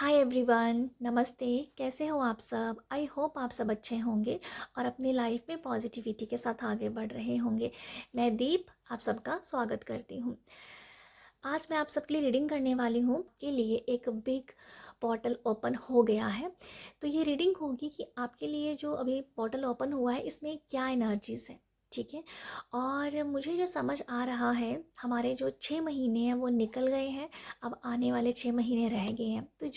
Hi everyone, नमस्ते। कैसे हो आप सब? आई होप आप सब अच्छे होंगे और अपनी लाइफ में पॉजिटिविटी के साथ आगे बढ़ रहे होंगे। मैं दीप आप सबका स्वागत करती हूँ। आज मैं आप सबके लिए रीडिंग करने वाली हूँ के लिए एक बिग पोर्टल ओपन हो गया है। तो ये रीडिंग होगी कि आपके लिए जो अभी पोर्टल ओपन हुआ है इसमें क्या एनर्जीज है, ठीक है। और मुझे जो समझ आ रहा है, हमारे जो 6 महीने हैं वो निकल गए हैं, अब आने वाले 6 महीने रह गए हैं। तो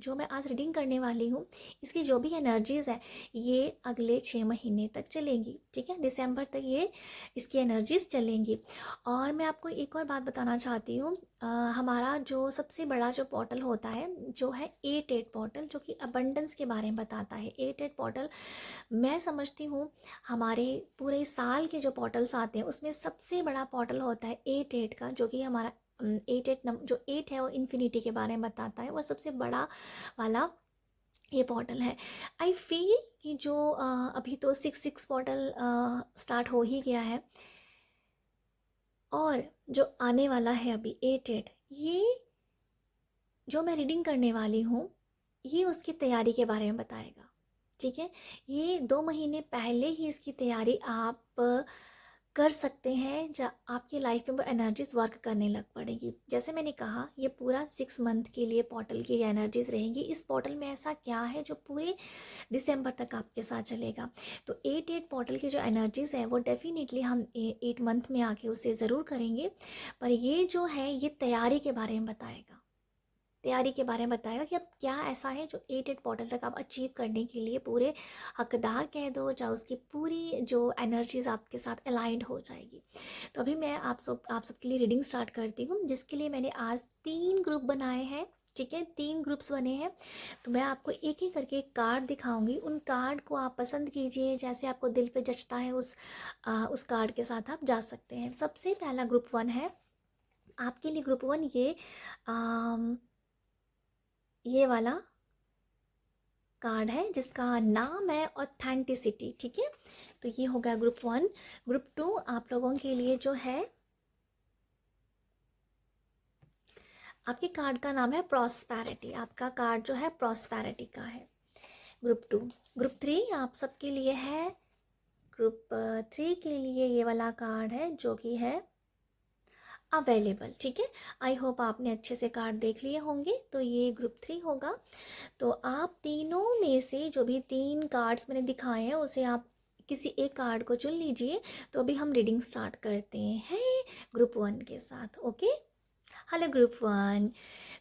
जो मैं आज रीडिंग करने वाली हूँ, इसकी जो भी एनर्जीज है ये अगले 6 महीने तक चलेंगी, ठीक है। दिसंबर तक ये इसकी एनर्जीज चलेंगी। और मैं आपको एक और बात बताना चाहती हूँ। हमारा जो सबसे बड़ा जो पोर्टल होता है जो है 8-8 पोर्टल, जो कि अबंडेंस के बारे में बताता है। 8-8 पोर्टल मैं समझती हूँ हमारे पूरे साल के जो पोर्टल्स आते हैं उसमें सबसे बड़ा पोर्टल होता है 8-8 का, जो कि हमारा 8-8 जो 8 है वो इन्फिनिटी के बारे में बताता है। वो सबसे बड़ा वाला ये पोर्टल है। आई फील कि जो अभी तो 6-6 पोर्टल स्टार्ट हो ही गया है, और जो आने वाला है अभी 8-8, ये जो मैं रीडिंग करने वाली हूँ ये उसकी तैयारी के बारे में बताएगा, ठीक है। ये 2 महीने पहले ही इसकी तैयारी आप कर सकते हैं, जब आपकी लाइफ में वो एनर्जीज वर्क करने लग पड़ेगी। जैसे मैंने कहा, ये पूरा 6 मंथ के लिए पोर्टल की एनर्जीज रहेंगी। इस पोर्टल में ऐसा क्या है जो पूरे दिसंबर तक आपके साथ चलेगा। तो 8-8 पोर्टल की जो एनर्जीज है वो डेफिनेटली हम 8 मंथ में आके उसे ज़रूर करेंगे। पर ये जो है ये तैयारी के बारे में बताएगा, तैयारी के बारे में बताएगा कि अब क्या ऐसा है जो 8-8 पोर्टल तक आप अचीव करने के लिए पूरे हकदार कह दो, चाहे उसकी पूरी जो एनर्जीज आपके साथ अलाइंड हो जाएगी। तो अभी मैं आप सबके लिए रीडिंग स्टार्ट करती हूँ, जिसके लिए मैंने आज 3 ग्रुप बनाए हैं, ठीक है। 3 ग्रुप्स बने हैं। तो मैं आपको एक एक करके एक कार्ड दिखाऊंगी। उन कार्ड को आप पसंद कीजिए, जैसे आपको दिल पे जचता है उस कार्ड के साथ आप जा सकते हैं। सबसे पहला ग्रुप 1 है आपके लिए। ग्रुप 1 ये वाला कार्ड है जिसका नाम है ऑथेंटिसिटी, ठीक है। तो ये हो गया ग्रुप 1। ग्रुप 2 आप लोगों के लिए जो है, आपके कार्ड का नाम है प्रॉस्पेरिटी। आपका कार्ड जो है प्रॉस्पेरिटी का है, ग्रुप 2। ग्रुप 3 आप सबके लिए है। ग्रुप 3 के लिए ये वाला कार्ड है जो कि है अवेलेबल, ठीक है। आई होप आपने अच्छे से कार्ड देख लिए होंगे। तो ये ग्रुप 3 होगा। तो आप तीनों में से जो भी 3 कार्ड्स मैंने दिखाए हैं उसे आप किसी एक कार्ड को चुन लीजिए। तो अभी हम रीडिंग स्टार्ट करते हैं ग्रुप 1 के साथ, ओके। Hello group 1।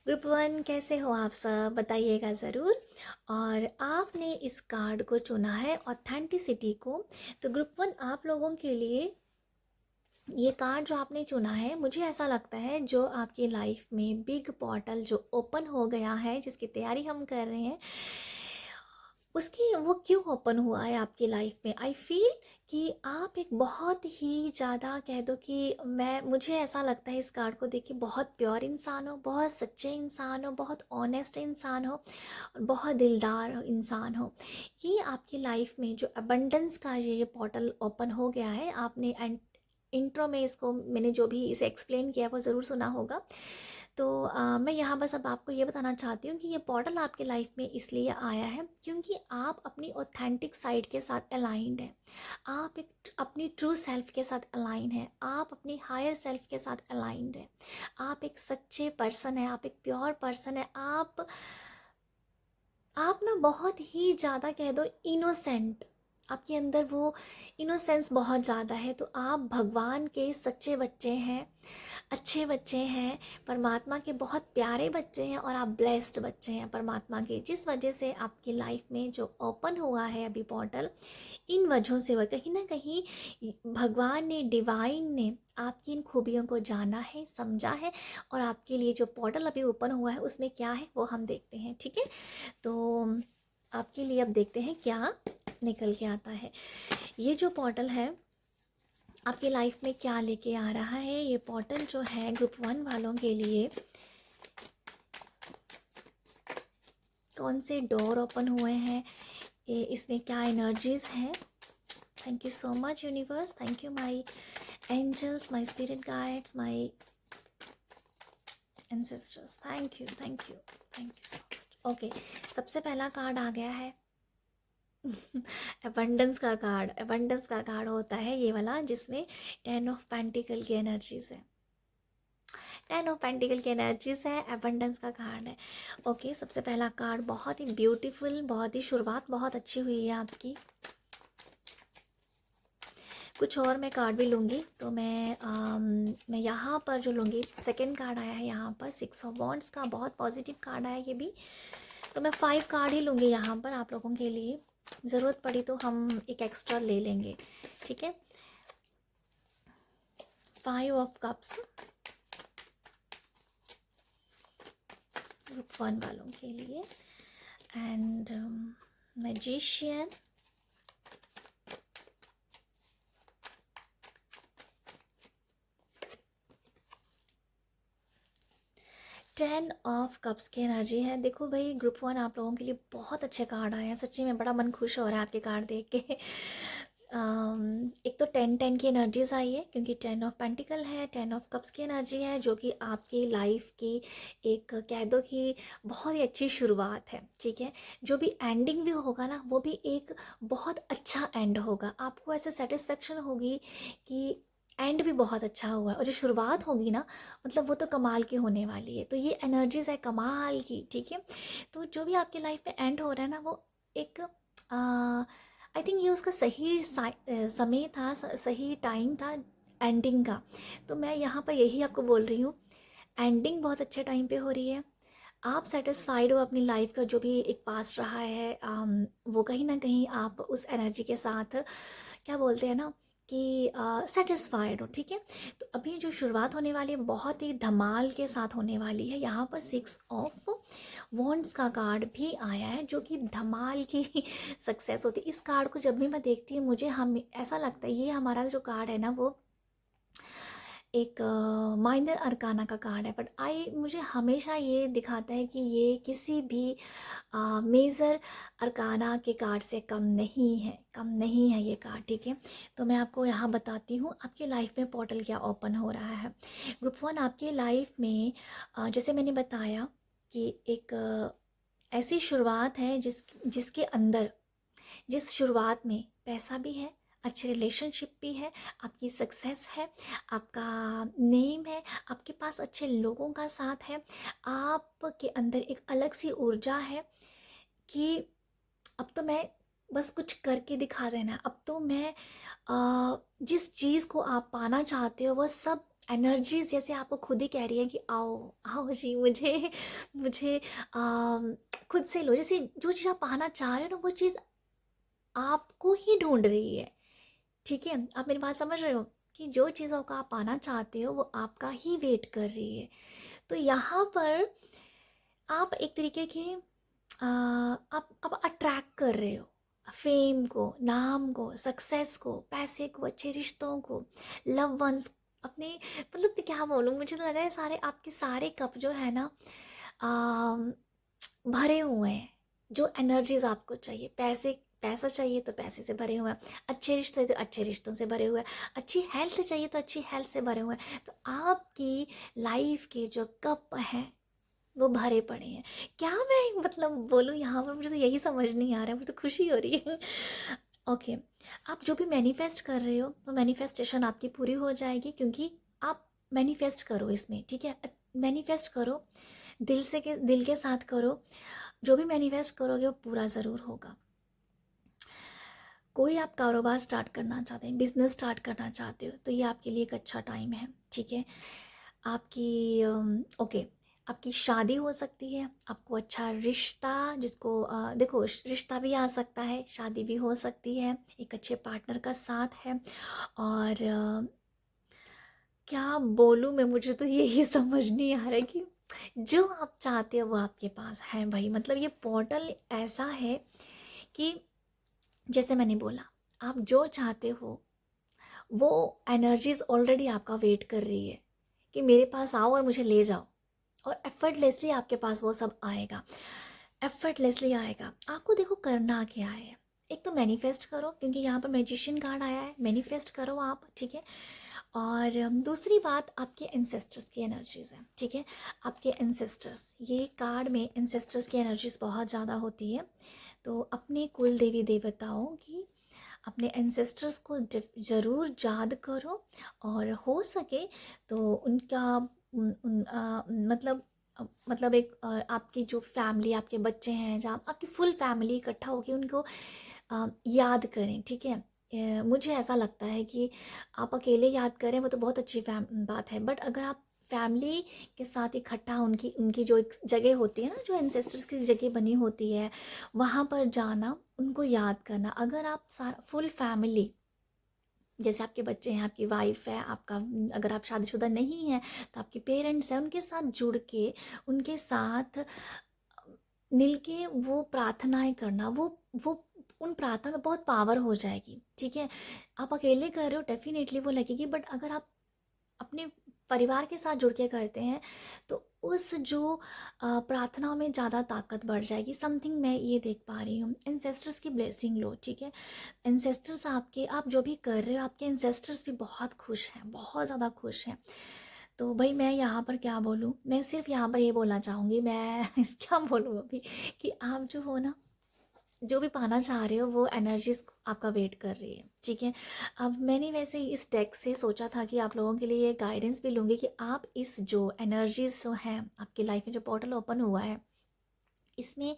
ग्रुप 1 कैसे हो आप सब, बताइएगा ज़रूर। और आपने इस कार्ड को चुना है ऑथेंटिसिटी को। तो ग्रुप 1 आप लोगों के लिए ये कार्ड जो आपने चुना है, मुझे ऐसा लगता है जो आपकी लाइफ में बिग पोर्टल जो ओपन हो गया है, जिसकी तैयारी हम कर रहे हैं, उसकी वो क्यों ओपन हुआ है आपकी लाइफ में। आई फील कि आप एक बहुत ही ज़्यादा कह दो कि मुझे ऐसा लगता है इस कार्ड को देख के, बहुत प्योर इंसान हो, बहुत सच्चे इंसान हो, बहुत ऑनेस्ट इंसान हो, और बहुत दिलदार इंसान हो। ये आपकी लाइफ में जो अबंडेंस का ये पोर्टल ओपन हो गया है। आपने इंट्रो में इसको मैंने जो भी इसे एक्सप्लेन किया वो ज़रूर सुना होगा। तो मैं यहाँ बस अब आपको ये बताना चाहती हूँ कि ये पोर्टल आपके लाइफ में इसलिए आया है क्योंकि आप अपनी ऑथेंटिक साइड के साथ अलाइंड हैं। आप एक अपनी ट्रू सेल्फ के साथ अलाइन है। आप अपनी हायर सेल्फ के साथ अलाइंड है। आप एक सच्चे पर्सन है, आप एक प्योर पर्सन है। आप ना बहुत ही ज़्यादा कह दो इनोसेंट, आपके अंदर वो इनोसेंस बहुत ज़्यादा है। तो आप भगवान के सच्चे बच्चे हैं, अच्छे बच्चे हैं, परमात्मा के बहुत प्यारे बच्चे हैं, और आप ब्लेस्ड बच्चे हैं परमात्मा के। जिस वजह से आपकी लाइफ में जो ओपन हुआ है अभी पोर्टल, इन वजहों से हुआ। कहीं ना कहीं भगवान ने, डिवाइन ने आपकी इन खूबियों को जाना है, समझा है। और आपके लिए जो पोर्टल अभी ओपन हुआ है उसमें क्या है वो हम देखते हैं, ठीक है। तो आपके लिए अब देखते हैं क्या निकल के आता है। ये जो पोर्टल है आपकी लाइफ में क्या लेके आ रहा है, ये पोर्टल जो है ग्रुप 1 वालों के लिए कौन से डोर ओपन हुए हैं, इसमें क्या एनर्जीज हैं। Thank you so much universe, thank you my angels, my spirit guides, my ancestors, thank you, thank you, thank you so much. Okay, सबसे पहला कार्ड आ गया है एबंडेंस का कार्ड। एबंडेंस का कार्ड होता है ये वाला जिसमें 10 ऑफ पेंटिकल की एनर्जीज है। 10 ऑफ पेंटिकल की एनर्जीज है, एबंडेंस का कार्ड है। ओके, सबसे पहला कार्ड बहुत ही ब्यूटीफुल, बहुत ही शुरुआत बहुत अच्छी हुई है आपकी। कुछ और मैं कार्ड भी लूँगी, तो मैं यहाँ पर जो लूँगी, सेकंड कार्ड आया है यहाँ पर 6 ऑफ वॉन्ड्स का, बहुत पॉजिटिव कार्ड आया ये भी। तो मैं 5 कार्ड ही लूँगी यहाँ पर आप लोगों के लिए, ज़रूरत पड़ी तो हम एक एक्स्ट्रा ले लेंगे, ठीक है। 5 ऑफ कप्स ग्रुप 1 वालों के लिए, and magician, ten of cups की एनर्जी है। देखो भाई, ग्रुप 1 आप लोगों के लिए बहुत अच्छे कार्ड आए हैं, सच्ची में बड़ा मन खुश हो रहा है आपके कार्ड देख के। एक तो 10 की एनर्जीज आई है, क्योंकि 10 ऑफ पेंटिकल है, 10 ऑफ कप्स की एनर्जी है, जो कि आपकी लाइफ की एक कह दो कि बहुत ही अच्छी शुरुआत है, ठीक है। जो भी एंडिंग भी होगा ना, वो भी एक बहुत अच्छा एंड होगा, आपको ऐसे सेटिस्फेक्शन होगी कि एंड भी बहुत अच्छा हुआ है, और जो शुरुआत होगी ना, मतलब वो तो कमाल की होने वाली है। तो ये एनर्जीज है कमाल की, ठीक है। तो जो भी आपके लाइफ में एंड हो रहा है ना, वो एक आई थिंक ये उसका सही समय था, सही टाइम था एंडिंग का। तो मैं यहाँ पर यही आपको बोल रही हूँ, एंडिंग बहुत अच्छे टाइम पे हो रही है, आप सेटिस्फाइड हो अपनी लाइफ का, जो भी एक पास्ट रहा है वो कहीं ना कहीं आप उस एनर्जी के साथ, क्या बोलते हैं ना कि सेटिस्फाइड हो, ठीक है। तो अभी जो शुरुआत होने वाली है बहुत ही धमाल के साथ होने वाली है। यहाँ पर 6 ऑफ वॉन्ड्स का कार्ड भी आया है, जो कि धमाल की सक्सेस होती है। इस कार्ड को जब भी मैं देखती हूँ, मुझे हम ऐसा लगता है ये हमारा जो कार्ड है ना, वो एक माइनर अरकाना का कार्ड है, बट मुझे हमेशा ये दिखाता है कि ये किसी भी मेजर अरकाना के कार्ड से कम नहीं है, कम नहीं है ये कार्ड, ठीक है। तो मैं आपको यहाँ बताती हूँ आपकी लाइफ में पोर्टल क्या ओपन हो रहा है। ग्रुप 1 आपकी लाइफ में जैसे मैंने बताया कि एक ऐसी शुरुआत है जिसके अंदर, जिस शुरुआत में पैसा भी है, अच्छे रिलेशनशिप भी है, आपकी सक्सेस है, आपका नेम है, आपके पास अच्छे लोगों का साथ है, आपके अंदर एक अलग सी ऊर्जा है कि अब तो मैं बस कुछ करके दिखा देना, अब तो मैं जिस चीज़ को आप पाना चाहते हो वो सब एनर्जीज जैसे आपको खुद ही कह रही है कि आओ आओ जी, मुझे मुझे खुद से लो। जैसे जो चीज़ आप पाना चाह रहे हो ना, वो चीज़ आपको ही ढूंढ रही है, ठीक है। आप मेरी बात समझ रहे हो कि जो चीज़ों का आप पाना चाहते हो वो आपका ही वेट कर रही है। तो यहाँ पर आप एक तरीके के आप अट्रैक्ट कर रहे हो फेम को, नाम को, सक्सेस को, पैसे को, अच्छे रिश्तों को, लव वंस, अपने, मतलब क्या बोलूँ, मुझे तो लगा है सारे आपके सारे कप जो है ना भरे हुए हैं। जो एनर्जीज आपको चाहिए, पैसा चाहिए तो पैसे से भरे हुए हैं, अच्छे रिश्ते तो अच्छे रिश्तों से भरे हुए हैं, अच्छी हेल्थ चाहिए तो अच्छी हेल्थ से भरे हुए हैं। तो आपकी लाइफ के जो कप हैं वो भरे पड़े हैं। क्या मैं मतलब बोलूँ यहाँ पर, मुझे तो यही समझ नहीं आ रहा है, मुझे तो खुशी हो रही है। ओके, आप जो भी मैनिफेस्ट कर रहे हो वो मैनिफेस्टेशन आपकी पूरी हो जाएगी, क्योंकि आप मैनिफेस्ट करो इसमें, ठीक है। मैनिफेस्ट करो, दिल के साथ करो, जो भी मैनिफेस्ट करोगे वो पूरा ज़रूर होगा। कोई आप कारोबार स्टार्ट करना चाहते हैं, बिजनेस स्टार्ट करना चाहते हो, तो ये आपके लिए एक अच्छा टाइम है, ठीक है। आपकी ओके, आपकी शादी हो सकती है, आपको अच्छा रिश्ता, जिसको देखो रिश्ता भी आ सकता है, शादी भी हो सकती है, एक अच्छे पार्टनर का साथ है। और क्या बोलूँ मैं, मुझे तो यही समझ नहीं आ रहा है कि जो आप चाहते हो वो आपके पास है भाई। मतलब ये पोर्टल ऐसा है कि जैसे मैंने बोला, आप जो चाहते हो वो एनर्जीज ऑलरेडी आपका वेट कर रही है कि मेरे पास आओ और मुझे ले जाओ, और एफर्टलेसली आपके पास वो सब आएगा, एफर्टलेसली आएगा। आपको देखो करना क्या है, एक तो मैनिफेस्ट करो, क्योंकि यहाँ पर मैजिशियन कार्ड आया है, मैनिफेस्ट करो आप, ठीक है। और दूसरी बात आपके एंसेस्टर्स की एनर्जीज़ हैं, ठीक है। आपके एंसेस्टर्स, ये कार्ड में एंसेस्टर्स की एनर्जीज़ बहुत ज़्यादा होती है। तो अपने कुल देवी देवताओं की, अपने एंसेस्टर्स को ज़रूर याद करो, और हो सके तो उनका मतलब एक आपकी जो फैमिली, आपके बच्चे हैं, जहाँ आपकी फुल फैमिली इकट्ठा होकर उनको याद करें, ठीक है। मुझे ऐसा लगता है कि आप अकेले याद करें वो तो बहुत अच्छी बात है, बट अगर आप फैमिली के साथ इकट्ठा, उनकी उनकी जो एक जगह होती है ना, जो एंसेस्टर्स की जगह बनी होती है, वहाँ पर जाना, उनको याद करना। अगर आप फुल फैमिली, जैसे आपके बच्चे हैं, आपकी वाइफ है, आपका, अगर आप शादीशुदा नहीं हैं तो आपके पेरेंट्स हैं, उनके साथ जुड़ के, उनके साथ मिल के वो प्रार्थनाएं करना, वो उन प्रार्थना में बहुत पावर हो जाएगी, ठीक है। आप अकेले कर रहे हो, डेफिनेटली वो लगेगी, बट अगर आप अपने परिवार के साथ जुड़ के करते हैं तो उस जो प्रार्थनाओं में ज़्यादा ताकत बढ़ जाएगी। समथिंग मैं ये देख पा रही हूँ, एंसेस्टर्स की ब्लेसिंग लो, ठीक है। एंसेस्टर्स आपके, आप जो भी कर रहे हो, आपके एंसेस्टर्स भी बहुत खुश हैं, बहुत ज़्यादा खुश हैं। तो भाई मैं यहाँ पर क्या बोलूँ, मैं सिर्फ यहाँ पर ये बोलना चाहूँगी, मैं क्या बोलूँ अभी, कि आप जो हो ना, जो भी पाना चाह रहे हो वो एनर्जीज आपका वेट कर रही है, ठीक है। अब मैंने वैसे ही इस डेक से सोचा था कि आप लोगों के लिए ये गाइडेंस भी लूँगी कि आप इस जो एनर्जीज जो हैं आपकी लाइफ में, जो पोर्टल ओपन हुआ है, इसमें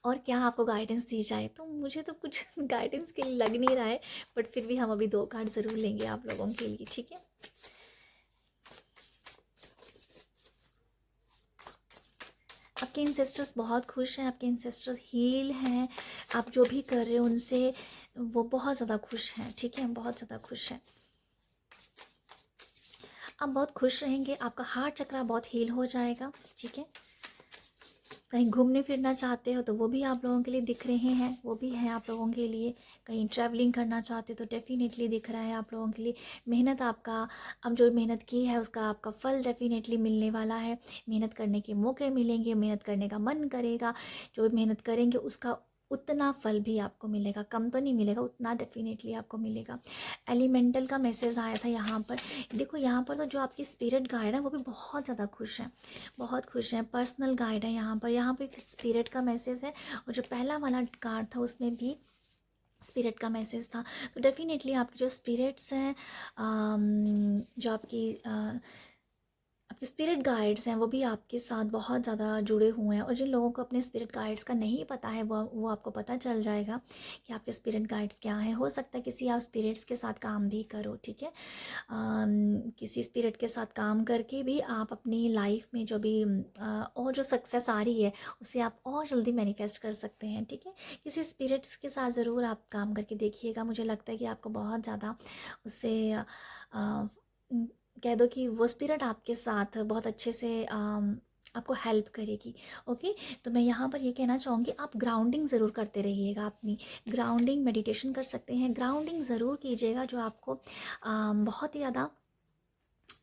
और क्या आपको गाइडेंस दी जाए। तो मुझे तो कुछ गाइडेंस के लिए लग नहीं रहा है, बट फिर भी हम अभी 2 कार्ड ज़रूर लेंगे आप लोगों के लिए, ठीक है। आपके इंसेस्टर्स बहुत खुश हैं, आपके इंसेस्टर्स हील हैं, आप जो भी कर रहे हो उनसे वो बहुत ज़्यादा खुश हैं, ठीक है, बहुत ज़्यादा खुश हैं। आप बहुत खुश रहेंगे, आपका हार्ट चक्रा बहुत हील हो जाएगा, ठीक है। कहीं घूमने फिरना चाहते हो तो वो भी आप लोगों के लिए दिख रहे हैं, वो भी है आप लोगों के लिए। कहीं ट्रैवलिंग करना चाहते हो तो डेफिनेटली दिख रहा है आप लोगों के लिए। मेहनत आपका, अब जो मेहनत की है उसका आपका फल डेफिनेटली मिलने वाला है। मेहनत करने के मौके मिलेंगे, मेहनत करने का मन करेगा, जो मेहनत करेंगे उसका उतना फल भी आपको मिलेगा, कम तो नहीं मिलेगा, उतना डेफिनेटली आपको मिलेगा। एलिमेंटल का मैसेज आया था यहाँ पर। देखो यहाँ पर तो जो आपकी स्पिरिट गाइड है वो भी बहुत ज़्यादा खुश है, बहुत खुश हैं। पर्सनल गाइड है यहाँ पे स्पिरिट का मैसेज है, और जो पहला वाला कार्ड था उसमें भी स्पिरिट का मैसेज था। तो डेफिनेटली आपके जो स्पिरिट्स हैं, जो आपके स्पिरिट गाइड्स हैं, वो भी आपके साथ बहुत ज़्यादा जुड़े हुए हैं। और जिन लोगों को अपने स्पिरिट गाइड्स का नहीं पता है, वो आपको पता चल जाएगा कि आपके स्पिरिट गाइड्स क्या हैं। हो सकता है किसी आप स्पिरिट्स के साथ काम भी करो, ठीक है। किसी स्पिरिट के साथ काम करके भी आप अपनी लाइफ में जो भी और जो सक्सेस आ रही है उसे आप और जल्दी मैनिफेस्ट कर सकते हैं, ठीक है। किसी स्पिरिट्स के साथ ज़रूर आप काम करके देखिएगा, मुझे लगता है कि आपको बहुत ज़्यादा उससे कह दो कि वो स्पिरिट आपके साथ बहुत अच्छे से आपको हेल्प करेगी, ओके। तो मैं यहाँ पर ये कहना चाहूँगी, आप ग्राउंडिंग ज़रूर करते रहिएगा, अपनी ग्राउंडिंग, मेडिटेशन कर सकते हैं, ग्राउंडिंग ज़रूर कीजिएगा, जो आपको बहुत ही ज़्यादा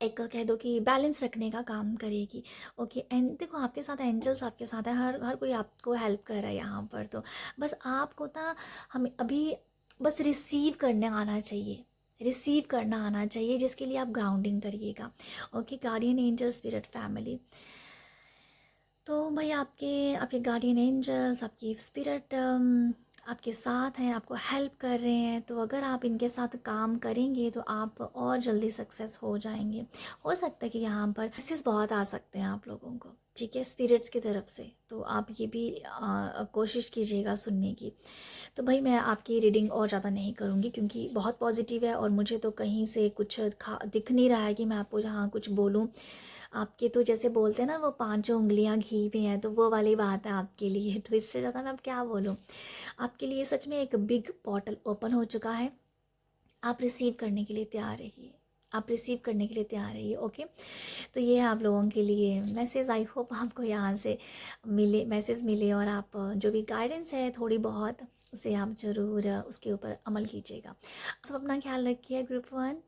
एक कह दो कि बैलेंस रखने का काम करेगी, ओके। एंड देखो आपके साथ एंजल्स आपके साथ है, हर हर कोई आपको हेल्प कर रहा है यहाँ पर। तो बस आपको ना, हमें अभी बस रिसीव करने आना चाहिए, रिसीव करना आना चाहिए, जिसके लिए आप ग्राउंडिंग करिएगा, okay. Guardian angel spirit family, तो भाई आपके आपके गार्डियन एंजल्स, आपकी स्पिरिट आपके साथ हैं, आपको हेल्प कर रहे हैं। तो अगर आप इनके साथ काम करेंगे तो आप और जल्दी सक्सेस हो जाएंगे। हो सकता है कि यहाँ पर मैसेज बहुत आ सकते हैं आप लोगों को, ठीक है, स्पिरिट्स की तरफ से। तो आप ये भी कोशिश कीजिएगा सुनने की। तो भाई मैं आपकी रीडिंग और ज़्यादा नहीं करूँगी, क्योंकि बहुत पॉजिटिव है और मुझे तो कहीं से कुछ दिख नहीं रहा है कि मैं आपको यहाँ कुछ बोलूँ। आपके तो जैसे बोलते हैं ना, वो 5 उंगलियां घी पे हैं, तो वो वाली बात है आपके लिए। तो इससे ज़्यादा मैं अब क्या बोलूँ आपके लिए। सच में एक बिग पोर्टल ओपन हो चुका है, आप रिसीव करने के लिए तैयार रहिए, आप रिसीव करने के लिए तैयार रहिए, ओके। तो ये है आप लोगों के लिए मैसेज। आई होप आपको यहाँ से मिले, मैसेज मिले, और आप जो भी गाइडेंस है थोड़ी बहुत, उसे आप ज़रूर उसके ऊपर अमल कीजिएगा। सब अपना ख्याल रखिए ग्रुप 1।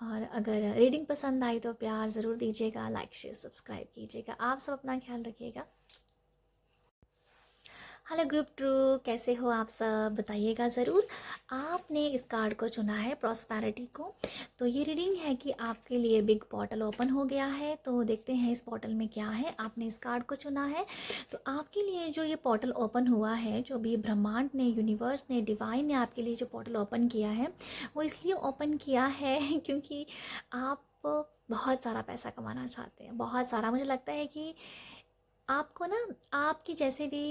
और अगर रीडिंग पसंद आई तो प्यार ज़रूर दीजिएगा, लाइक शेयर सब्सक्राइब कीजिएगा। आप सब अपना ख्याल रखिएगा। हेलो ग्रुप ट्रू, कैसे हो आप सब? बताइएगा ज़रूर। आपने इस कार्ड को चुना है प्रॉस्पेरिटी को। तो ये रीडिंग है कि आपके लिए बिग पोर्टल ओपन हो गया है। तो देखते हैं इस पोर्टल में क्या है। आपने इस कार्ड को चुना है तो आपके लिए जो ये पोर्टल ओपन हुआ है, जो भी ब्रह्मांड ने, यूनिवर्स ने, डिवाइन ने आपके लिए जो पोर्टल ओपन किया है, वो इसलिए ओपन किया है क्योंकि आप बहुत सारा पैसा कमाना चाहते हैं। बहुत सारा, मुझे लगता है कि आपको ना, आपकी जैसे भी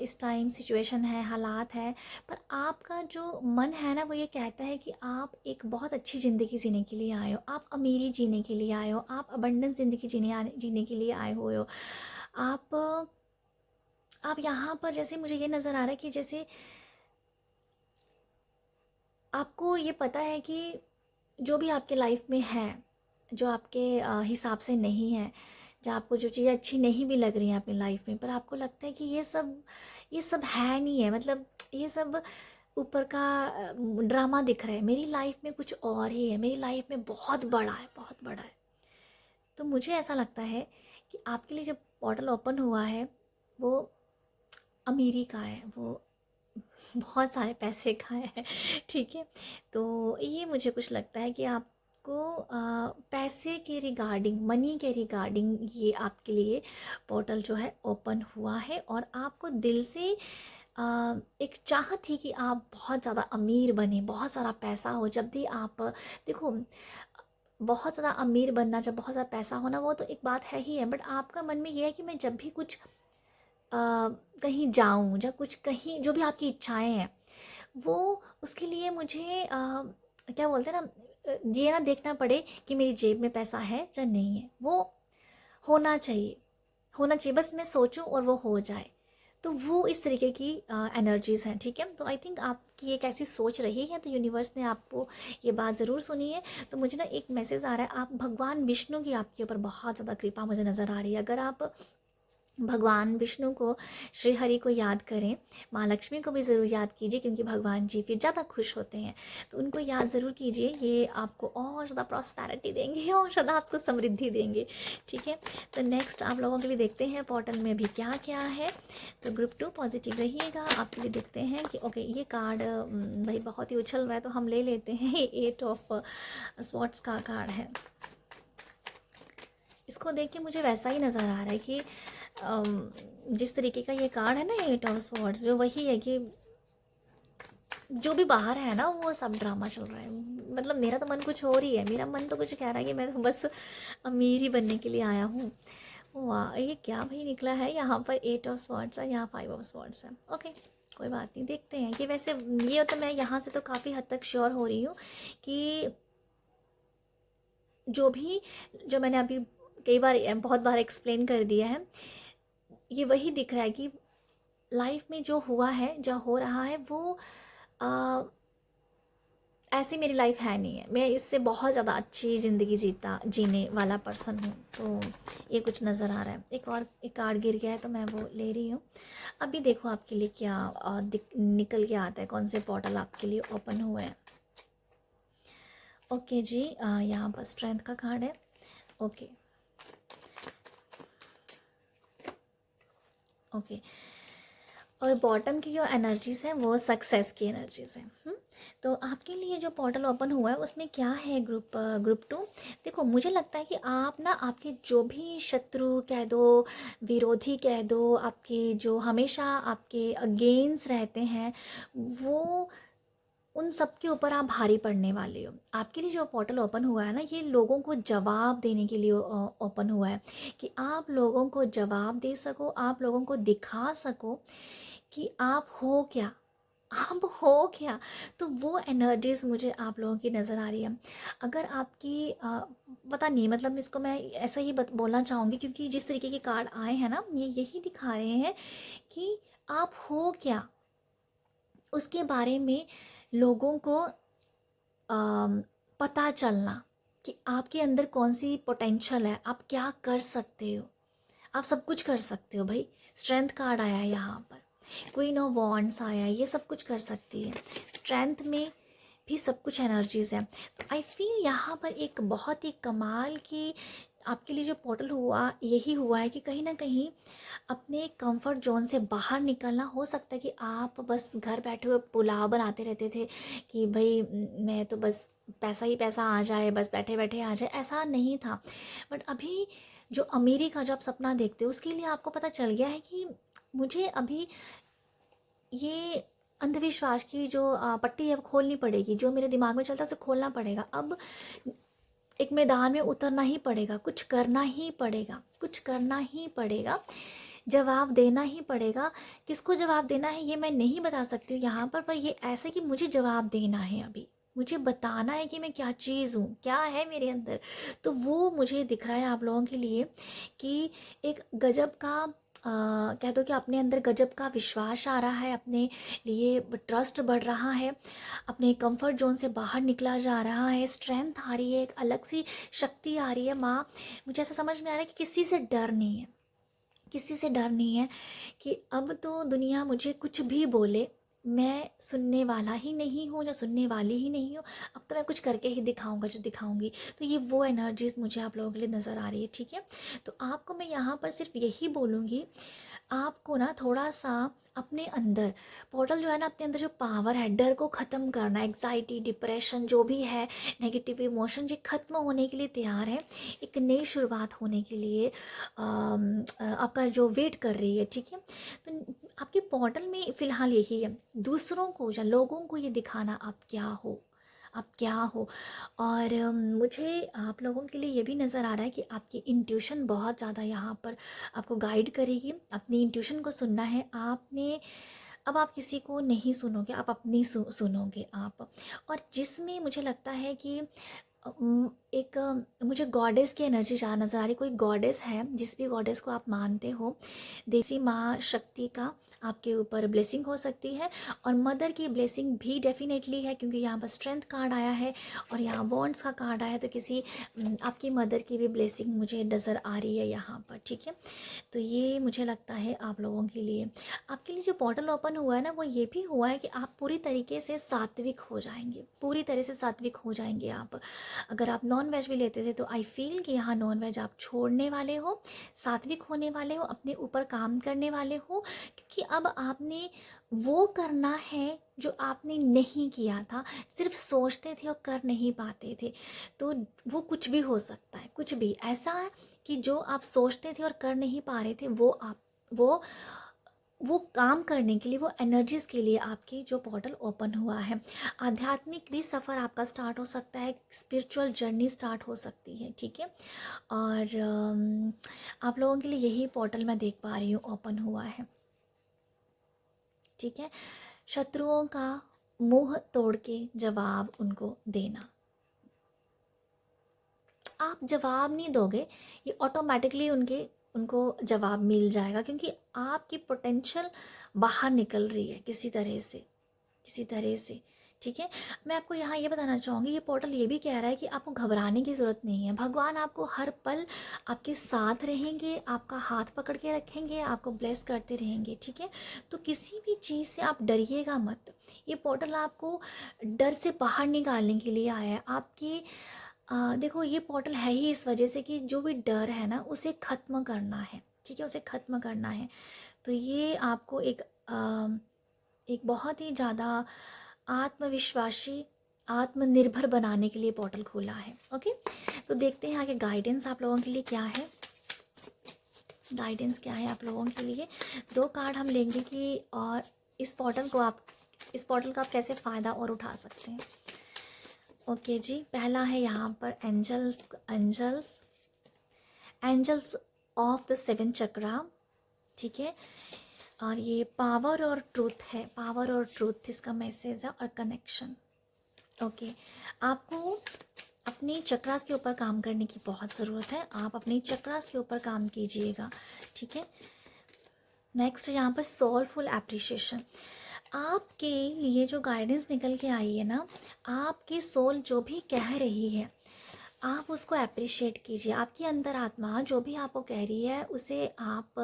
इस टाइम सिचुएशन है, हालात है, पर आपका जो मन है ना, वो ये कहता है कि आप एक बहुत अच्छी ज़िंदगी जीने के लिए आए हो, आप अमीरी जीने के लिए आए हो, आप अबंडेंस ज़िंदगी जीने के लिए आए हुए हो। आप आप यहाँ पर जैसे मुझे ये नज़र आ रहा है कि जैसे आपको ये पता है कि जो भी आपके लाइफ में है, जो आपके हिसाब से नहीं है, जो आपको जो चीज़ें अच्छी नहीं भी लग रही हैं अपनी लाइफ में, पर आपको लगता है कि ये सब है नहीं है, मतलब ये सब ऊपर का ड्रामा दिख रहा है, मेरी लाइफ में कुछ और ही है, मेरी लाइफ में बहुत बड़ा है, बहुत बड़ा है। तो मुझे ऐसा लगता है कि आपके लिए जो पोर्टल ओपन हुआ है, वो अमीरी का है, वो बहुत सारे पैसे का है। ठीक है, तो ये मुझे कुछ लगता है कि आपको पैसे के रिगार्डिंग, मनी के रिगार्डिंग ये आपके लिए पोर्टल जो है ओपन हुआ है, और आपको दिल से एक चाह थी कि आप बहुत ज़्यादा अमीर बने, बहुत सारा पैसा हो। जब भी आप देखो, बहुत ज़्यादा अमीर बनना, जब बहुत ज़्यादा पैसा होना, वो तो एक बात है ही है, बट आपका मन में ये है कि मैं जब भी कुछ अ, कहीं जाऊँ या कुछ कहीं, जो भी आपकी इच्छाएं हैं, वो उसके लिए मुझे क्या बोलते हैं ना, ये ना देखना पड़े कि मेरी जेब में पैसा है या नहीं है। वो होना चाहिए, होना चाहिए, बस मैं सोचूं और वो हो जाए। तो वो इस तरीके की एनर्जीज़ हैं। ठीक है, तो आई थिंक आपकी एक ऐसी सोच रही है, तो यूनिवर्स ने आपको ये बात ज़रूर सुनी है। तो मुझे ना एक मैसेज आ रहा है, आप भगवान विष्णु की आपके ऊपर बहुत ज़्यादा कृपा मुझे नज़र आ रही है। अगर आप भगवान विष्णु को, श्री हरि को याद करें, माँ लक्ष्मी को भी ज़रूर याद कीजिए, क्योंकि भगवान जी फिर ज़्यादा खुश होते हैं। तो उनको याद ज़रूर कीजिए, ये आपको और ज़्यादा प्रॉस्पेरिटी देंगे, और ज़्यादा आपको समृद्धि देंगे। ठीक है, तो नेक्स्ट आप लोगों के लिए देखते हैं पोर्टल में भी क्या क्या है। तो ग्रुप 2 पॉजिटिव रहिएगा। आपके लिए देखते हैं कि ओके, ये कार्ड भाई बहुत ही उछल रहा है, तो हम ले लेते हैं। 8 ऑफ स्वॉर्ड्स का कार्ड है। इसको देख के मुझे वैसा ही नज़र आ रहा है कि जिस तरीके का ये कार्ड है ना, 8 ऑफ स्वॉर्ड्स, जो वही है कि जो भी बाहर है ना, वो सब ड्रामा चल रहा है। मतलब मेरा तो मन कुछ और ही है, मेरा मन तो कुछ कह रहा है कि मैं तो बस अमीर ही बनने के लिए आया हूँ। वाह, ये क्या भाई निकला है, यहाँ पर 8 ऑफ स्वॉर्ड्स है, यहाँ 5 ऑफ स्वॉर्ड्स है। ओके, कोई बात नहीं, देखते हैं कि वैसे ये तो मैं यहाँ से तो काफ़ी हद तक श्योर हो रही हूँ कि जो भी, जो मैंने अभी कई बार, बहुत बार एक्सप्लेन कर दिया है, ये वही दिख रहा है कि लाइफ में जो हुआ है, जो हो रहा है, वो आ, ऐसी मेरी लाइफ है नहीं है। मैं इससे बहुत ज़्यादा अच्छी ज़िंदगी जीने वाला पर्सन हूँ। तो ये कुछ नज़र आ रहा है। एक और एक कार्ड गिर गया है, तो मैं वो ले रही हूँ। अभी देखो आपके लिए क्या निकल के आता है, कौन से पोर्टल आपके लिए ओपन हुए हैं। ओके जी, यहाँ पर स्ट्रेंथ का कार्ड है। ओके ओके, और बॉटम की जो एनर्जीज हैं, वो सक्सेस की एनर्जीज हैं। तो आपके लिए जो पोर्टल ओपन हुआ है, उसमें क्या है ग्रुप 2। देखो, मुझे लगता है कि आप ना, आपके जो भी शत्रु कह दो, विरोधी कह दो, आपके जो हमेशा आपके अगेंस्ट रहते हैं, वो उन सब के ऊपर आप भारी पड़ने वाले हो। आपके लिए जो पोर्टल ओपन हुआ है ना, ये लोगों को जवाब देने के लिए ओपन हुआ है, कि आप लोगों को जवाब दे सको, आप लोगों को दिखा सको कि आप हो क्या, आप हो क्या। तो वो एनर्जीज मुझे आप लोगों की नज़र आ रही है। अगर आपकी पता नहीं, मतलब इसको मैं ऐसा ही बोलना चाहूँगी, क्योंकि जिस तरीके के कार्ड आए हैं ना, ये यही दिखा रहे हैं कि आप हो क्या, उसके बारे में लोगों को पता चलना, कि आपके अंदर कौन सी पोटेंशियल है, आप क्या कर सकते हो, आप सब कुछ कर सकते हो भाई। स्ट्रेंथ कार्ड आया है यहाँ पर, क्वीन ऑफ वॉन्ड्स आया है, ये सब कुछ कर सकती है। स्ट्रेंथ में भी सब कुछ एनर्जीज है। तो आई फील यहाँ पर एक बहुत ही कमाल की आपके लिए जो पोर्टल हुआ यही हुआ है कि कहीं ना कहीं अपने कंफर्ट जोन से बाहर निकलना। हो सकता है कि आप बस घर बैठे हुए पुलाव बनाते रहते थे कि भाई मैं तो बस पैसा ही पैसा आ जाए, बस बैठे बैठे आ जाए, ऐसा नहीं था। बट अभी जो अमीरी का जो आप सपना देखते हो उसके लिए आपको पता चल गया है कि मुझे अभी ये अंधविश्वास की जो पट्टी है वो खोलनी पड़ेगी। जो मेरे दिमाग में चलता है उसे खोलना पड़ेगा। अब एक मैदान में उतरना ही पड़ेगा, कुछ करना ही पड़ेगा, कुछ करना ही पड़ेगा, जवाब देना ही पड़ेगा। किसको जवाब देना है ये मैं नहीं बता सकती हूँ यहाँ पर ये ऐसा कि मुझे जवाब देना है। अभी मुझे बताना है कि मैं क्या चीज़ हूँ, क्या है मेरे अंदर। तो वो मुझे दिख रहा है आप लोगों के लिए कि एक गजब का कह दो कि अपने अंदर गजब का विश्वास आ रहा है, अपने लिए ट्रस्ट बढ़ रहा है, अपने कंफर्ट जोन से बाहर निकला जा रहा है, स्ट्रेंथ आ रही है, एक अलग सी शक्ति आ रही है। माँ, मुझे ऐसा समझ में आ रहा है कि किसी से डर नहीं है, किसी से डर नहीं है कि अब तो दुनिया मुझे कुछ भी बोले मैं सुनने वाला ही नहीं हूँ या सुनने वाली ही नहीं हूँ। अब तो मैं कुछ करके ही दिखाऊंगा जो दिखाऊंगी। तो ये वो एनर्जीज मुझे आप लोगों के लिए नज़र आ रही है। ठीक है, तो आपको मैं यहाँ पर सिर्फ यही बोलूँगी, आपको ना थोड़ा सा अपने अंदर पोर्टल जो है ना, अपने अंदर जो पावर है, डर को ख़त्म करना, एग्जाइटी, डिप्रेशन जो भी है, नेगेटिव इमोशन, ये ख़त्म होने के लिए तैयार है। एक नई शुरुआत होने के लिए आपका जो वेट कर रही है। ठीक है, तो आपके पोर्टल में फ़िलहाल यही है, दूसरों को या लोगों को ये दिखाना आप क्या हो, आप क्या हो। और मुझे आप लोगों के लिए ये भी नज़र आ रहा है कि आपकी इंट्यूशन बहुत ज़्यादा यहाँ पर आपको गाइड करेगी। अपनी इंट्यूशन को सुनना है आपने। अब आप किसी को नहीं सुनोगे, आप अपनी सुनोगे आप। और जिसमें मुझे लगता है कि एक मुझे गॉडेस की एनर्जी ज़्यादा नज़र आ रही। कोई गॉडेस है, जिस भी गॉडेस को आप मानते हो, देसी माँ शक्ति का आपके ऊपर ब्लेसिंग हो सकती है। और मदर की ब्लेसिंग भी डेफिनेटली है, क्योंकि यहाँ पर स्ट्रेंथ कार्ड आया है और यहाँ वॉन्ड्स का कार्ड आया है। तो किसी आपकी मदर की भी ब्लेसिंग मुझे नज़र आ रही है यहाँ पर। ठीक है, तो ये मुझे लगता है आप लोगों के लिए, आपके लिए जो पोर्टल ओपन हुआ है ना, वो ये भी हुआ है कि आप पूरी तरीके से सात्विक हो जाएंगे, पूरी तरह से सात्विक हो जाएंगे आप। अगर आप नॉन वेज भी लेते थे तो आई फील कि यहाँ नॉन वेज आप छोड़ने वाले हो, सात्विक होने वाले हो, अपने ऊपर काम करने वाले हो। क्योंकि अब आपने वो करना है जो आपने नहीं किया था, सिर्फ सोचते थे और कर नहीं पाते थे। तो वो कुछ भी हो सकता है, कुछ भी ऐसा है कि जो आप सोचते थे और कर नहीं पा रहे थे, वो आप वो काम करने के लिए, वो एनर्जीज के लिए आपकी जो पोर्टल ओपन हुआ है। आध्यात्मिक भी सफ़र आपका स्टार्ट हो सकता है, स्पिरिचुअल जर्नी स्टार्ट हो सकती है। ठीक है, और आप लोगों के लिए यही पोर्टल मैं देख पा रही हूँ ओपन हुआ है। ठीक है, शत्रुओं का मुंह तोड़ के जवाब उनको देना। आप जवाब नहीं दोगे, ये ऑटोमेटिकली उनको जवाब मिल जाएगा, क्योंकि आपकी पोटेंशियल बाहर निकल रही है किसी तरह से, किसी तरह से। ठीक है, मैं आपको यहाँ ये बताना चाहूँगी, ये पोर्टल ये भी कह रहा है कि आपको घबराने की ज़रूरत नहीं है। भगवान आपको हर पल आपके साथ रहेंगे, आपका हाथ पकड़ के रखेंगे, आपको ब्लेस करते रहेंगे। ठीक है, तो किसी भी चीज़ से आप डरिएगा मत। ये पोर्टल आपको डर से बाहर निकालने के लिए आया है। आपकी देखो, ये पोर्टल है ही इस वजह से कि जो भी डर है ना, उसे ख़त्म करना है। ठीक है, उसे ख़त्म करना है। तो ये आपको एक बहुत ही ज़्यादा आत्मविश्वासी, आत्मनिर्भर बनाने के लिए पोर्टल खोला है। ओके, तो देखते हैं आगे गाइडेंस आप लोगों के लिए क्या है। गाइडेंस क्या है आप लोगों के लिए, 2 कार्ड हम लेंगे कि और इस पोर्टल का आप कैसे फ़ायदा और उठा सकते हैं। ओके जी, पहला है यहाँ पर एंजल्स ऑफ द 7 चक्रा। ठीक है, और ये पावर और ट्रूथ है, पावर और ट्रूथ इसका मैसेज है, और कनेक्शन। ओके, आपको अपने चक्रास के ऊपर काम करने की बहुत ज़रूरत है। आप अपने चक्रास के ऊपर काम कीजिएगा। ठीक है, नेक्स्ट यहाँ पर सोलफुल एप्रिशिएशन। आपके लिए जो गाइडेंस निकल के आई है ना, आपकी सोल जो भी कह रही है आप उसको अप्रिशिएट कीजिए। आपकी अंतरात्मा जो भी आपको कह रही है उसे आप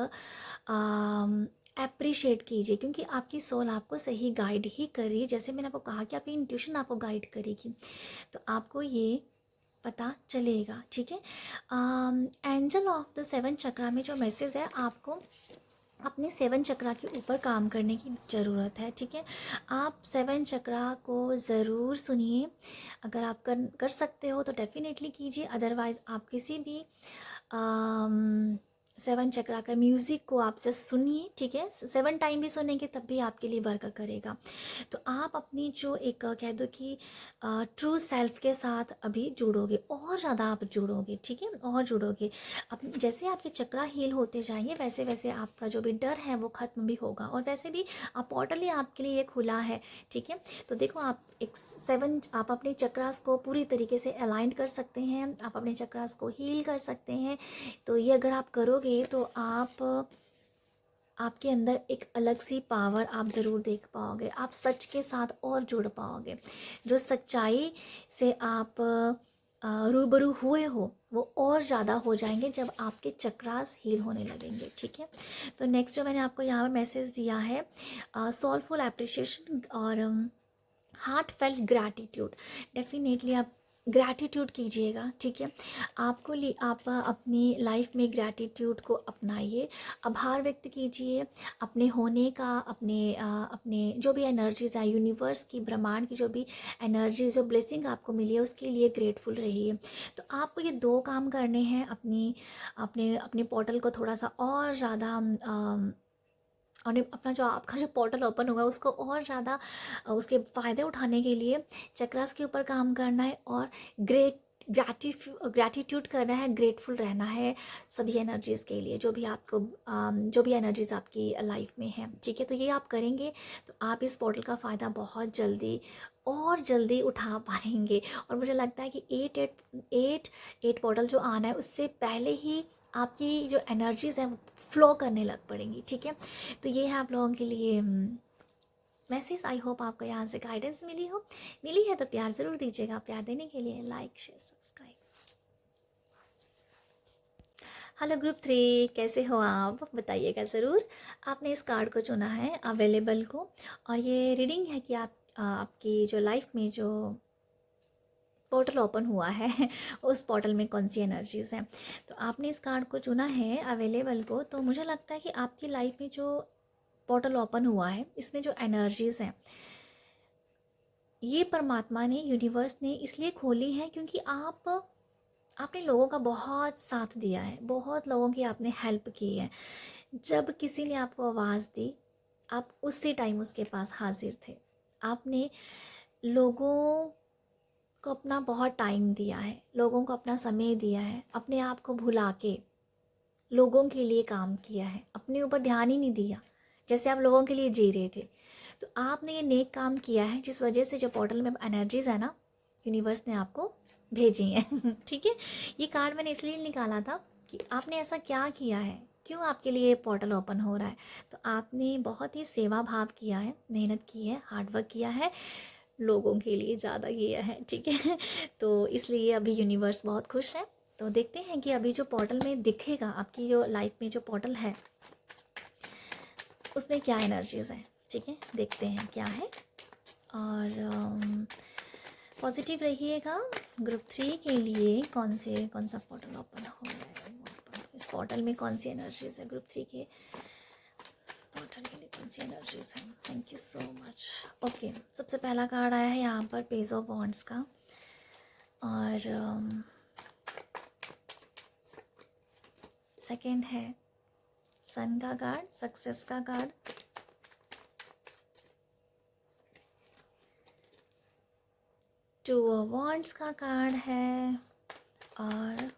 अप्रिशिएट कीजिए, क्योंकि आपकी सोल आपको सही गाइड ही कर रही है। जैसे मैंने आपको कहा कि आपकी इंट्यूशन आपको गाइड करेगी। तो आपको ये पता चलेगा, ठीक है। एंजल ऑफ द 7 चक्रा में जो मैसेज है, आपको अपने 7 चक्रा के ऊपर काम करने की ज़रूरत है, ठीक है। आप 7 चक्रा को ज़रूर सुनिए, अगर आप कर सकते हो तो डेफिनेटली कीजिए, अदरवाइज़ आप किसी भी 7 चक्रा का म्यूज़िक को आप जस्ट सुनिए, ठीक है। 7 टाइम भी सुनेंगे तब भी आपके लिए वर्क करेगा। तो आप अपनी जो एक कह दो कि ट्रू सेल्फ के साथ अभी जुड़ोगे, और ज़्यादा आप जुड़ोगे, ठीक है, और जुड़ोगे। अब जैसे आपके चक्रा हील होते जाएंगे, वैसे वैसे आपका जो भी डर है वो ख़त्म भी होगा, और वैसे भी आप पोर्टल ही आपके लिए खुला है, ठीक है। तो देखो, आप एक 7 आप अपने चक्रास को पूरी तरीके से अलाइन कर सकते हैं, आप अपने चक्रास को हील कर सकते हैं। तो ये अगर आप करोगे तो आपके अंदर एक अलग सी पावर आप ज़रूर देख पाओगे, आप सच के साथ और जुड़ पाओगे। जो सच्चाई से आप रूबरू हुए हो वो और ज़्यादा हो जाएंगे जब आपके चक्रास हील होने लगेंगे, ठीक है। तो नेक्स्ट जो मैंने आपको यहाँ पर मैसेज दिया है, सोलफुल एप्रिशिएशन और हार्ट फेल्ट ग्रैटिट्यूड। डेफिनेटली आप ग्रैटिट्यूड कीजिएगा, ठीक है। आप अपनी लाइफ में ग्रैटिट्यूड को अपनाइए, आभार व्यक्त कीजिए अपने होने का, अपने जो भी एनर्जीज है, यूनिवर्स की, ब्रह्मांड की जो भी एनर्जी, जो ब्लेसिंग आपको मिली है उसके लिए ग्रेटफुल रहिए। तो आपको ये 2 काम करने हैं, अपने अपने पोर्टल को थोड़ा सा और ज़्यादा, और अपना जो आपका जो पोर्टल ओपन होगा उसको और ज़्यादा उसके फ़ायदे उठाने के लिए चक्रास के ऊपर काम करना है, और ग्रैटिट्यूड करना है, ग्रेटफुल रहना है सभी एनर्जीज़ के लिए, जो भी आपको जो भी एनर्जीज़ आपकी लाइफ में है, ठीक है। तो ये आप करेंगे तो आप इस पोर्टल का फ़ायदा बहुत जल्दी और जल्दी उठा पाएंगे। और मुझे लगता है कि 8 पोर्टल जो आना है उससे पहले ही आपकी जो एनर्जीज़ हैं फ्लो करने लग पड़ेंगी, ठीक है। तो ये है आप लोगों के लिए मैसेज। आई होप आपको यहाँ से गाइडेंस मिली है तो प्यार ज़रूर दीजिएगा। प्यार देने के लिए like, share, subscribe. Hello group 3, कैसे हो आप, बताइएगा ज़रूर। आपने इस कार्ड को चुना है अवेलेबल को, और ये रीडिंग है कि आपकी जो लाइफ में जो पोर्टल ओपन हुआ है उस पोर्टल में कौन सी एनर्जीज़ हैं। तो आपने इस कार्ड को चुना है अवेलेबल को, तो मुझे लगता है कि आपकी लाइफ में जो पोर्टल ओपन हुआ है इसमें जो एनर्जीज़ हैं ये परमात्मा ने, यूनिवर्स ने इसलिए खोली है क्योंकि आपने लोगों का बहुत साथ दिया है, बहुत लोगों की आपने हेल्प की है। जब किसी ने आपको आवाज़ दी, आप उसी टाइम उसके पास हाजिर थे। आपने लोगों को अपना बहुत टाइम दिया है, लोगों को अपना समय दिया है, अपने आप को भुला के लोगों के लिए काम किया है, अपने ऊपर ध्यान ही नहीं दिया, जैसे आप लोगों के लिए जी रहे थे। तो आपने ये नेक काम किया है, जिस वजह से जो पोर्टल में एनर्जीज है ना, यूनिवर्स ने आपको भेजी हैं ठीक है। ये कार्ड मैंने इसलिए निकाला था कि आपने ऐसा क्या किया है, क्यों आपके लिए पोर्टल ओपन हो रहा है। तो आपने बहुत ही सेवा भाव किया है, मेहनत की है, हार्डवर्क किया है, लोगों के लिए ज़्यादा किया है, ठीक है तो इसलिए अभी यूनिवर्स बहुत खुश है। तो देखते हैं कि अभी जो पोर्टल में दिखेगा, आपकी जो लाइफ में जो पोर्टल है उसमें क्या एनर्जीज हैं, ठीक है, देखते हैं क्या है। और पॉजिटिव रहिएगा। ग्रुप 3 के लिए कौन सा पोर्टल ओपन हो रहा है, इस पोर्टल में कौन सी एनर्जीज है, ग्रुप 3 के पोर्टल के लिए कौन सी एनर्जीज हैं। Thank you so much. Okay, सबसे पहला कार्ड आया है यहाँ पर पेज ऑफ वॉन्ड्स का, और सेकंड है सन का कार्ड, सक्सेस का कार्ड, टू ऑफ वॉन्ड्स का कार्ड है, और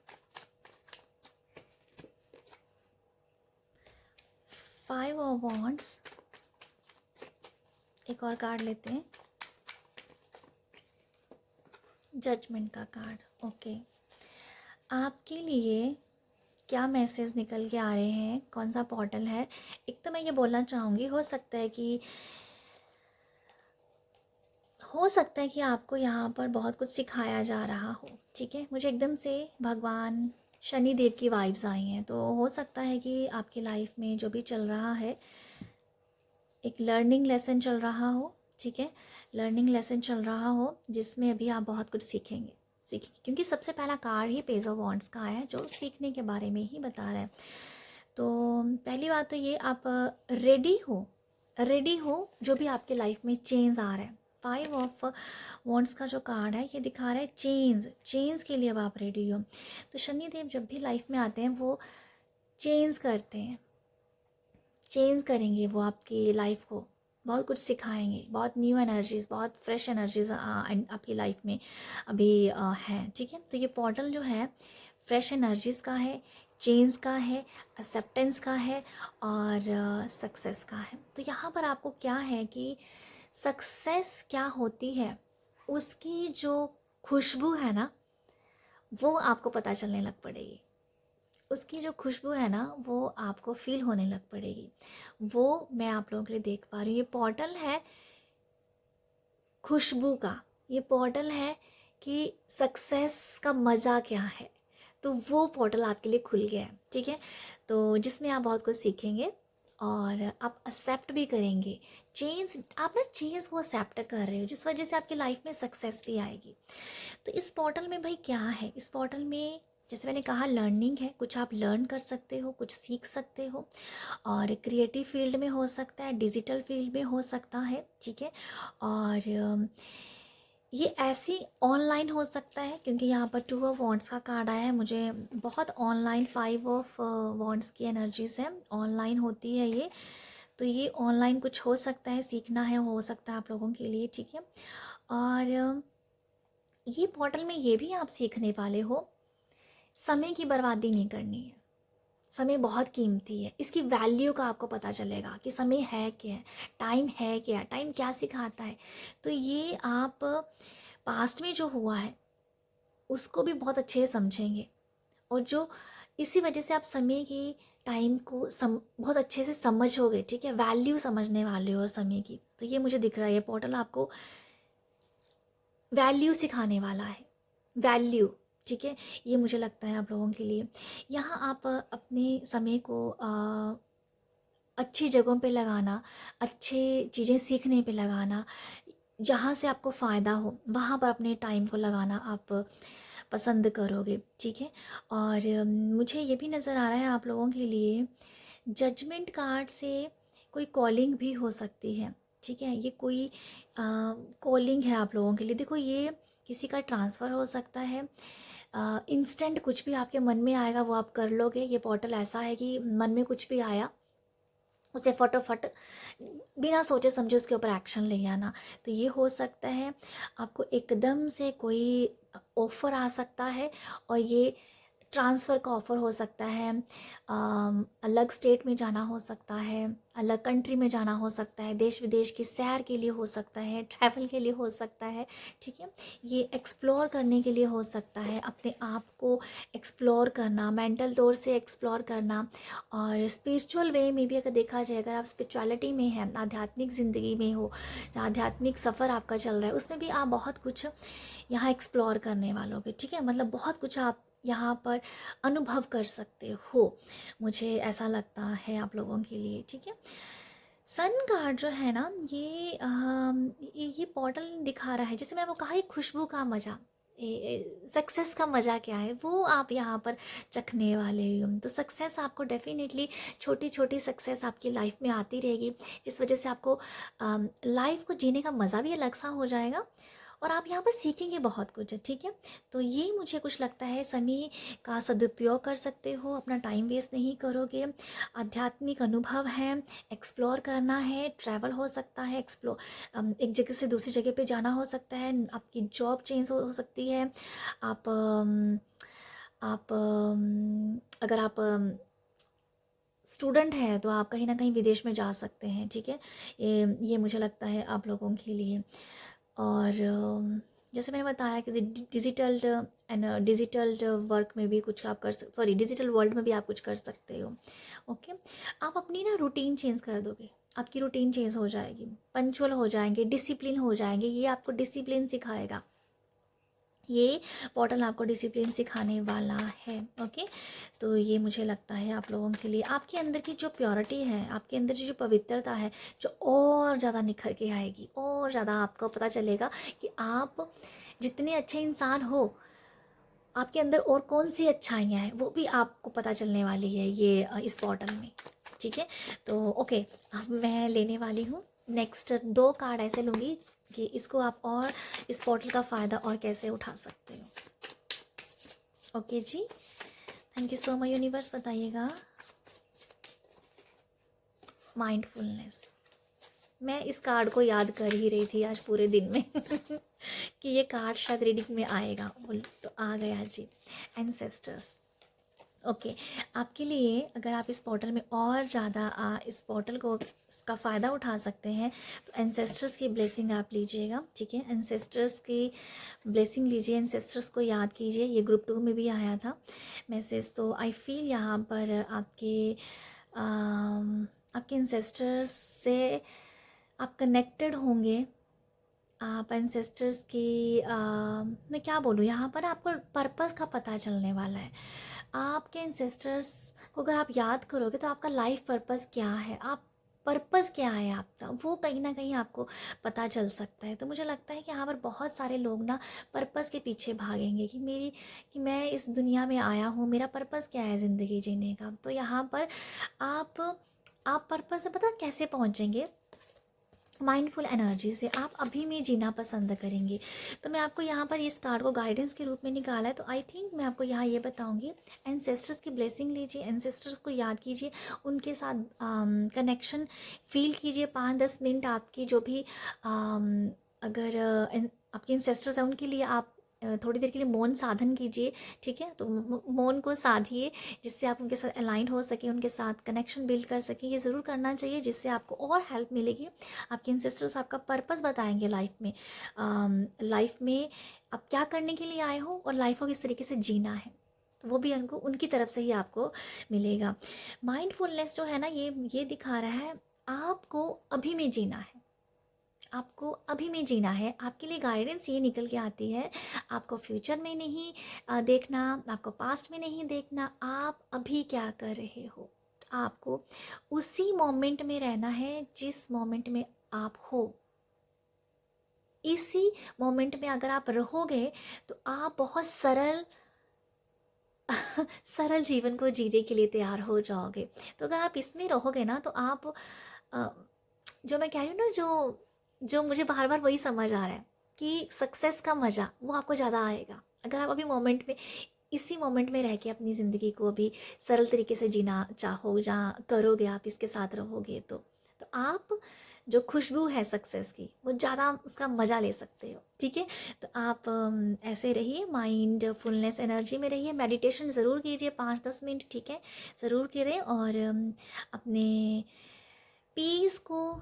5 ऑफ वॉन्ड्स। एक और कार्ड लेते हैं, जजमेंट का कार्ड। ओके, आपके लिए क्या मैसेज निकल के आ रहे हैं, कौन सा पोर्टल है। एक तो मैं ये बोलना चाहूँगी, हो सकता है कि आपको यहाँ पर बहुत कुछ सिखाया जा रहा हो, ठीक है। मुझे एकदम से भगवान शनि देव की वाइब्स आई हैं, तो हो सकता है कि आपकी लाइफ में जो भी चल रहा है एक लर्निंग लेसन चल रहा हो, ठीक है, लर्निंग लेसन चल रहा हो जिसमें अभी आप बहुत कुछ सीखेंगे, सीखेंगे, क्योंकि सबसे पहला card he page of wands का है जो सीखने के बारे में ही बता रहा है। तो पहली बात तो ये, आप रेडी हो जो भी आपके लाइफ में चेंज आ रहा है। 5 ऑफ वॉन्ड्स का जो कार्ड है ये दिखा रहा है चेंज के लिए अब आप रेडी हो। तो शनिदेव जब भी लाइफ में आते हैं वो चेंज करते हैं, चेंज करेंगे वो आपकी लाइफ को, बहुत कुछ सिखाएंगे, बहुत न्यू एनर्जीज, बहुत फ्रेश एनर्जीज आपकी लाइफ में अभी है। ठीक है, तो ये पोर्टल जो है फ्रेश एनर्जीज का है, चेंज का है, एक्सेप्टेंस का है और सक्सेस का है। तो यहाँ पर आपको क्या है कि सक्सेस क्या होती है उसकी जो खुशबू है ना वो आपको पता चलने लग पड़ेगी। उसकी जो खुशबू है ना वो आपको फील होने लग पड़ेगी। वो मैं आप लोगों के लिए देख पा रही हूँ। ये पोर्टल है खुशबू का, ये पोर्टल है कि सक्सेस का मज़ा क्या है। तो वो पोर्टल आपके लिए खुल गया है। ठीक है, तो जिसमें आप बहुत कुछ सीखेंगे और आप एक्सेप्ट भी करेंगे चेंज। आप ना चेंज को एक्सेप्ट कर रहे हो जिस वजह से आपकी लाइफ में सक्सेस भी आएगी। तो इस पोर्टल में भाई क्या है, इस पोर्टल में जैसे मैंने कहा लर्निंग है, कुछ आप लर्न कर सकते हो, कुछ सीख सकते हो और क्रिएटिव फील्ड में हो सकता है, डिजिटल फील्ड में हो सकता है। ठीक है, और ये ऐसी ऑनलाइन हो सकता है क्योंकि यहाँ पर 2 ऑफ वॉन्ड्स का कार्ड आया है मुझे, बहुत ऑनलाइन 5 ऑफ वॉन्ड्स की एनर्जीज है, ऑनलाइन होती है ये। तो ये ऑनलाइन कुछ हो सकता है, सीखना है, हो सकता है आप लोगों के लिए। ठीक है, और ये पोर्टल में ये भी आप सीखने वाले हो समय की बर्बादी नहीं करनी है। समय बहुत कीमती है, इसकी वैल्यू का आपको पता चलेगा कि समय है क्या है, टाइम है क्या, टाइम क्या सिखाता है। तो ये आप पास्ट में जो हुआ है उसको भी बहुत अच्छे से समझेंगे और जो इसी वजह से आप समय की टाइम को बहुत अच्छे से समझोगे। ठीक है, वैल्यू समझने वाले हो समय की। तो ये मुझे दिख रहा है ये पोर्टल आपको वैल्यू सिखाने वाला है, वैल्यू। ठीक है, ये मुझे लगता है आप लोगों के लिए। यहाँ आप अपने समय को अच्छी जगहों पे लगाना, अच्छे चीज़ें सीखने पे लगाना, जहाँ से आपको फ़ायदा हो वहाँ पर अपने टाइम को लगाना आप पसंद करोगे। ठीक है, और मुझे ये भी नज़र आ रहा है आप लोगों के लिए जजमेंट कार्ड से कोई कॉलिंग भी हो सकती है। ठीक है, ये कोई कॉलिंग है आप लोगों के लिए। देखो ये किसी का ट्रांसफ़र हो सकता है, इंस्टेंट कुछ भी आपके मन में आएगा वो आप कर लोगे। ये पोर्टल ऐसा है कि मन में कुछ भी आया उसे फटाफट बिना सोचे समझे उसके ऊपर एक्शन ले आना। तो ये हो सकता है आपको एकदम से कोई ऑफ़र आ सकता है और ये ट्रांसफ़र का ऑफ़र हो सकता है, अलग स्टेट में जाना हो सकता है, अलग कंट्री में जाना हो सकता है, देश विदेश की सैर के लिए हो सकता है, ट्रैवल के लिए हो सकता है। ठीक है, ये एक्सप्लोर करने के लिए हो सकता है, अपने आप को एक्सप्लोर करना, मेंटल तौर से एक्सप्लोर करना। और स्पिरिचुअल वे में भी अगर देखा जाए, अगर आप स्पिरिचुअलिटी में हैं, आध्यात्मिक ज़िंदगी में हो, आध्यात्मिक सफ़र आपका चल रहा है, उसमें भी आप बहुत कुछ यहाँ एक्सप्लोर करने वालों के। ठीक है, मतलब बहुत कुछ आप यहाँ पर अनुभव कर सकते हो, मुझे ऐसा लगता है आप लोगों के लिए। ठीक है, सन कार्ड जो है ना ये पोर्टल दिखा रहा है, जैसे मैंने वो कहा, ये खुशबू का मज़ा, सक्सेस का मज़ा क्या है वो आप यहाँ पर चखने वाले हो। तो सक्सेस आपको डेफिनेटली, छोटी छोटी सक्सेस आपकी लाइफ में आती रहेगी जिस वजह से आपको लाइफ को जीने का मज़ा भी अलग सा हो जाएगा और आप यहाँ पर सीखेंगे बहुत कुछ। ठीक है, तो ये मुझे कुछ लगता है समय का सदुपयोग कर सकते हो, अपना टाइम वेस्ट नहीं करोगे, आध्यात्मिक अनुभव है, एक्सप्लोर करना है, ट्रैवल हो सकता है, एक जगह से दूसरी जगह पे जाना हो सकता है, आपकी जॉब चेंज हो सकती है, अगर आप स्टूडेंट हैं तो आप कहीं ना कहीं विदेश में जा सकते हैं। ठीक है, ये मुझे लगता है आप लोगों के लिए। और जैसे मैंने बताया कि डिजिटल वर्क में भी कुछ आप डिजिटल वर्ल्ड में भी आप कुछ कर सकते हो। ओके, आप अपनी ना रूटीन चेंज कर दोगे, आपकी रूटीन चेंज हो जाएगी, पंचुअल हो जाएंगे, डिसिप्लिन हो जाएंगे। ये आपको डिसिप्लिन सिखाएगा, ये पोर्टल आपको डिसिप्लिन सिखाने वाला है। ओके, तो ये मुझे लगता है आप लोगों के लिए, आपके अंदर की जो प्योरिटी है, आपके अंदर जो पवित्रता है, जो और ज़्यादा निखर के आएगी, और ज़्यादा आपको पता चलेगा कि आप जितने अच्छे इंसान हो आपके अंदर और कौन सी अच्छाइयाँ हैं वो भी आपको पता चलने वाली है ये इस पोर्टल में, ठीक है। तो ओके, अब मैं लेने वाली हूँ नेक्स्ट 2 कार्ड ऐसे लूँगी कि इसको आप और इस पोर्टल का फ़ायदा और कैसे उठा सकते हो। ओके जी, thank you so much universe. बताइएगा माइंडफुलनेस, मैं इस कार्ड को याद कर ही रही थी आज पूरे दिन में कि ये कार्ड शायद रीडिंग में आएगा, बोल तो आ गया जी। एंसेस्टर्स, ओके आपके लिए अगर आप इस पोर्टल में और ज़्यादा इस पोर्टल को इसका फ़ायदा उठा सकते हैं तो एंसेस्टर्स की ब्लेसिंग आप लीजिएगा, ठीक है। एंसेस्टर्स की ब्लेसिंग लीजिए, एंसेस्टर्स को याद कीजिए। ये ग्रुप 2 में भी आया था मैसेज, तो आई फील यहाँ पर आपके एंसेस्टर्स से आप कनेक्टेड होंगे। आप एंसेस्टर्स की मैं क्या बोलूँ, यहाँ पर आपको पर्पस का पता चलने वाला है। आपके एंसेस्टर्स को अगर आप याद करोगे तो आपका लाइफ पर्पस क्या है, आप पर्पस क्या है आपका, वो कहीं ना कहीं आपको पता चल सकता है। तो मुझे लगता है कि यहाँ पर बहुत सारे लोग ना पर्पस के पीछे भागेंगे कि मैं इस दुनिया में आया हूँ, मेरा पर्पस क्या है ज़िंदगी जीने का। तो यहाँ पर आप पर्पस से पता कैसे पहुँचेंगे, माइंडफुल एनर्जी से आप अभी में जीना पसंद करेंगे। तो मैं आपको यहाँ पर इस कार्ड को गाइडेंस के रूप में निकाला है, तो आई थिंक मैं आपको यहाँ ये बताऊँगी, एंसेस्टर्स की ब्लेसिंग लीजिए, एंसेस्टर्स को याद कीजिए, उनके साथ कनेक्शन फील कीजिए। 5-10 मिनट आपकी जो भी अगर आपके एंसेस्टर्स हैं उनके लिए आप थोड़ी देर के लिए मौन साधन कीजिए, ठीक है। तो मौन को साधिए जिससे आप उनके साथ अलाइन हो सके, उनके साथ कनेक्शन बिल्ड कर सके। ये ज़रूर करना चाहिए जिससे आपको और हेल्प मिलेगी। आपके एंसेस्टर्स आपका पर्पस बताएंगे लाइफ में, लाइफ में आप क्या करने के लिए आए हो और लाइफ को किस तरीके से जीना है, तो वो भी उनको उनकी तरफ से ही आपको मिलेगा। माइंडफुलनेस जो है ना, ये दिखा रहा है आपको अभी में जीना है, आपको अभी में जीना है। आपके लिए गाइडेंस ये निकल के आती है, आपको फ्यूचर में नहीं देखना, आपको पास्ट में नहीं देखना, आप अभी क्या कर रहे हो। आपको उसी मोमेंट में रहना है जिस मोमेंट में आप हो। इसी मोमेंट में अगर आप रहोगे तो आप बहुत सरल सरल जीवन को जीने के लिए तैयार हो जाओगे। तो अगर आप इसमें रहोगे ना तो आप अ, जो मैं कह रही हूँ ना, जो जो मुझे बार बार वही समझ आ रहा है कि सक्सेस का मज़ा वो आपको ज़्यादा आएगा अगर आप अभी मोमेंट में, इसी मोमेंट में रह के अपनी ज़िंदगी को अभी सरल तरीके से जीना चाहो, जहाँ करोगे आप इसके साथ रहोगे तो आप जो खुशबू है सक्सेस की वो ज़्यादा उसका मज़ा ले सकते हो, ठीक है। तो आप ऐसे रहिए, माइंडफुलनेस एनर्जी में रहिए, मेडिटेशन ज़रूर कीजिए 5-10 मिनट, ठीक है, ज़रूर करें। और अपने पीस को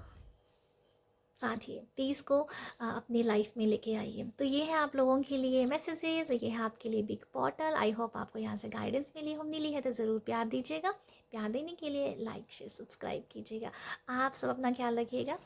साधिए, पीस को अपनी लाइफ में लेके आइए। तो ये है आप लोगों के लिए मैसेजेस, ये है आपके लिए बिग पोर्टल। आई होप आपको यहाँ से गाइडेंस मिली है तो ज़रूर प्यार दीजिएगा। प्यार देने के लिए लाइक शेयर सब्सक्राइब कीजिएगा। आप सब अपना ख्याल रखिएगा।